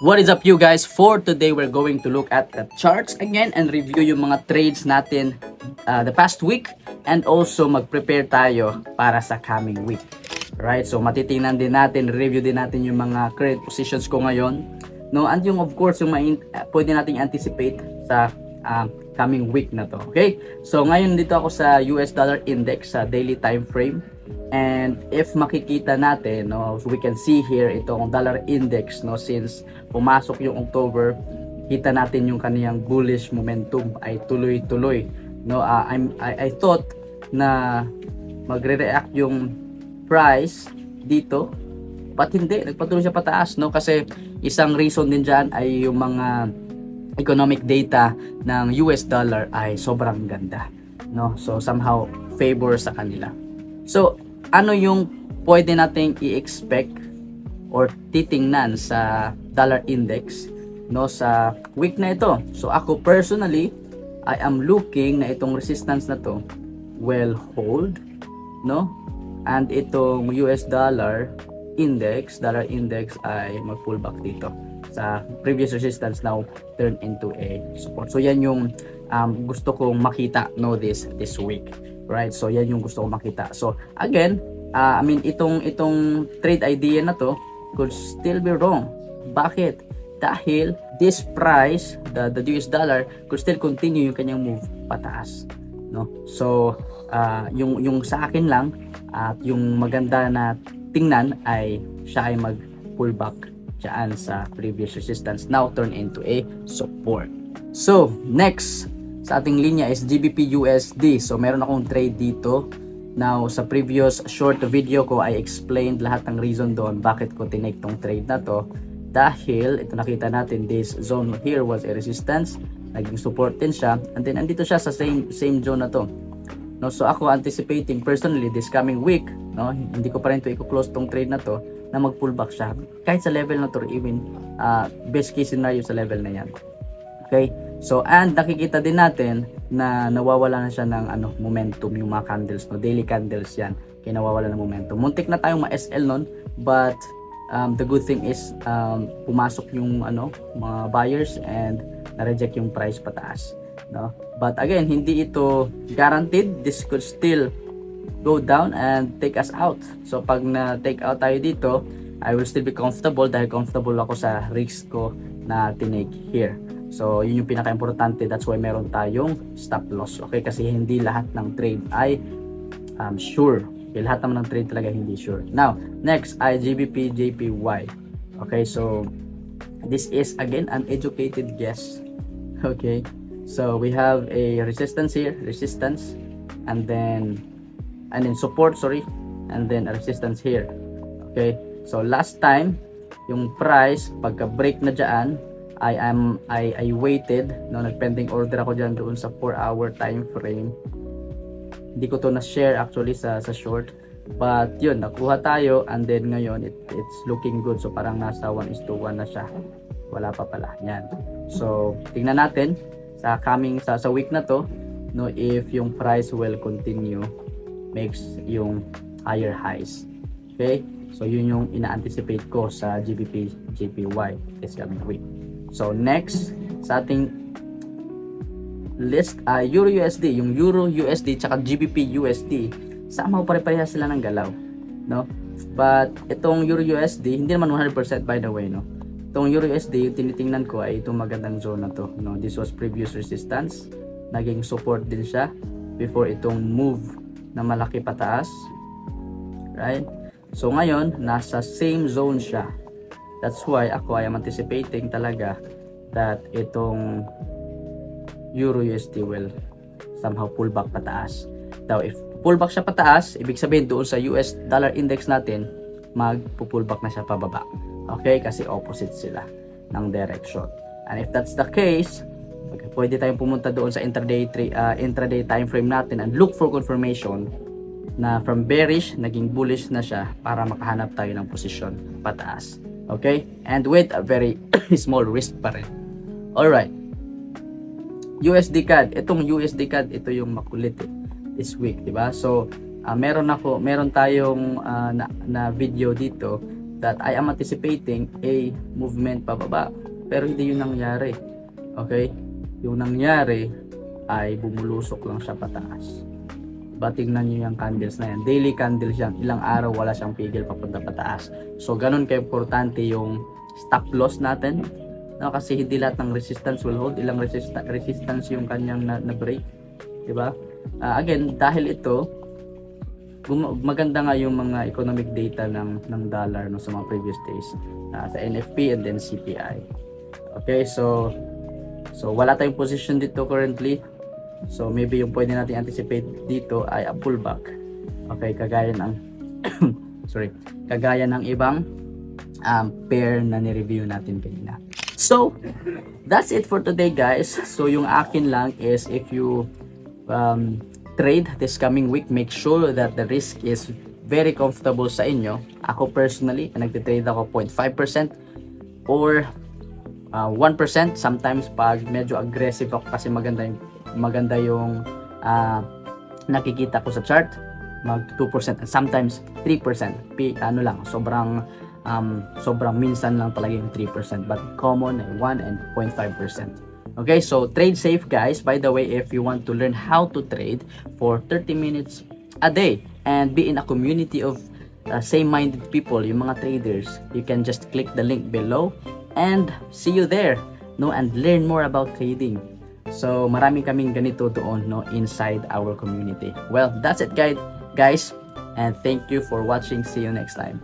What is up you guys? For today, we're going to look at the charts again and review yung mga trades natin the past week and also mag-prepare tayo para sa coming week. Right? So matitingnan din natin, review din natin yung mga current positions ko ngayon. No? And yung of course, yung pwede nating anticipate sa coming week na to. Okay? So ngayon dito ako sa US dollar index sa daily time frame. And if makikita natin, no, we can see here itong dollar index, no, since pumasok yung October, kita natin yung kaniyang bullish momentum ay tuloy-tuloy, no. I thought na magre-react yung price dito, but hindi, nagpatuloy siya pataas, no, kasi isang reason din diyan ay yung mga economic data ng US dollar ay sobrang ganda, no. So somehow favor sa kanila. So ano yung pwede nating i-expect or titingnan sa dollar index, no, sa week na ito? So ako personally, I am looking na itong resistance na to will hold, no, and itong US dollar index ay mag-pullback dito sa previous resistance, now turn into a support. So yan yung gusto kong makita, no, this week. Right, so yan yung gusto ko makita. So again, I mean itong trade idea na to could still be wrong. Bakit? Dahil this price, the US dollar could still continue yung kanyang move pataas, no? So yung sa akin lang at yung maganda na tingnan ay siya ay mag pullback diyan sa previous resistance, now turn into a support. So next sa ating linya is GBP USD. So meron akong trade dito. Now sa previous short video ko, I explained lahat ng reason doon bakit ko tinake tong trade na to. Dahil ito, nakita natin this zone here was a resistance, naging support din siya, and then andito siya sa same zone na to, no. So ako anticipating personally this coming week, no, hindi ko pa rin to i-close tong trade na to na mag-pullback siya kahit sa level na to, even best case scenario sa level na yan. Okay, so and nakikita din natin na nawawala na siya ng momentum yung mga candles, no, daily candles yan, kaya nawawala ng momentum. Muntik na tayong ma-SL nun, but the good thing is pumasok yung mga buyers and na-reject yung price pataas, no. But again, hindi ito guaranteed, this could still go down and take us out. So pag na take out tayo dito, I will still be comfortable dahil comfortable ako sa risk ko na tinake here. So yun yung pinaka-importante, that's why meron tayong stop loss. Okay, kasi hindi lahat ng trade ay sure. Okay, lahat naman ng trade talaga hindi sure. Now next ay GBP JPY. Okay, so this is again an educated guess. Okay, so we have a resistance here, and then support, and then a resistance here. Okay, so last time yung price pagka break na dyan, I waited, no, nagpending order ako dyan doon sa 4-hour time frame. Hindi ko to na-share actually sa short, but yun, nakuha tayo, and then ngayon it's looking good. So parang nasa 1:1 na siya, wala pa pala yan. So tingnan natin sa coming sa week na to, no, if yung price will continue makes yung higher highs. Okay, so yun yung ina-anticipate ko sa GBP JPY this coming week. So next sa ating list ay Euro USD. Yung Euro USD tsaka GBP USD, somehow pare-parehas sila ng galaw, no? But itong Euro USD, hindi naman 100% by the way, no? Itong Euro USD, yung tinitingnan ko ay itong magandang zone na to, no? This was previous resistance, naging support din siya before itong move na malaki pataas, right? So ngayon nasa same zone siya. That's why ako ay am anticipating talaga that itong Euro USD will somehow pull back pataas. Now if pull back siya pataas, ibig sabihin doon sa US dollar index natin mag-pull back na siya pababa. Okay, kasi opposite sila ng direction. And if that's the case, pwede tayong pumunta doon sa intraday time frame natin and look for confirmation na from bearish naging bullish na siya para makahanap tayo ng posisyon pataas. Okay? And with a very small risk pa rin. Alright. USD CAD. Itong USD CAD, ito yung makulit this week, diba? So, meron tayong na video dito that I am anticipating a movement pababa. Pero hindi yun nangyari. Okay? Yung nangyari ay bumulusok lang siya pataas. Tingnan nyo yung candles na yan. Daily candles yan. Ilang araw wala siyang pigil papunta pataas. So, ganun ka-importante yung stop loss natin. No, kasi hindi lahat ng resistance will hold. Ilang resistance yung kanyang na-break. Diba? Again, dahil ito, maganda nga yung mga economic data ng dollar no, sa mga previous days. Sa NFP and then CPI. Okay, so wala tayong position dito currently. So maybe yung pwede natin anticipate dito ay a pullback. Okay, kagaya ng kagaya ng ibang pair na ni-review natin kanina. So that's it for today, guys. So yung akin lang is, if you trade this coming week, make sure that the risk is very comfortable sa inyo. Ako personally, nagtitrade ako 0.5% or 1%. Sometimes pag medyo aggressive ako kasi maganda yung nakikita ko sa chart, mag 2% and sometimes 3%. Ano lang, sobrang minsan lang talaga yung 3%, but common 1 and 0.5%. Okay, so trade safe, guys. By the way, if you want to learn how to trade for 30 minutes a day and be in a community of same-minded people, yung mga traders, you can just click the link below and see you there, no, and learn more about trading. So marami kaming ganito doon, no, inside our community. Well, that's it, guys, and thank you for watching. See you next time.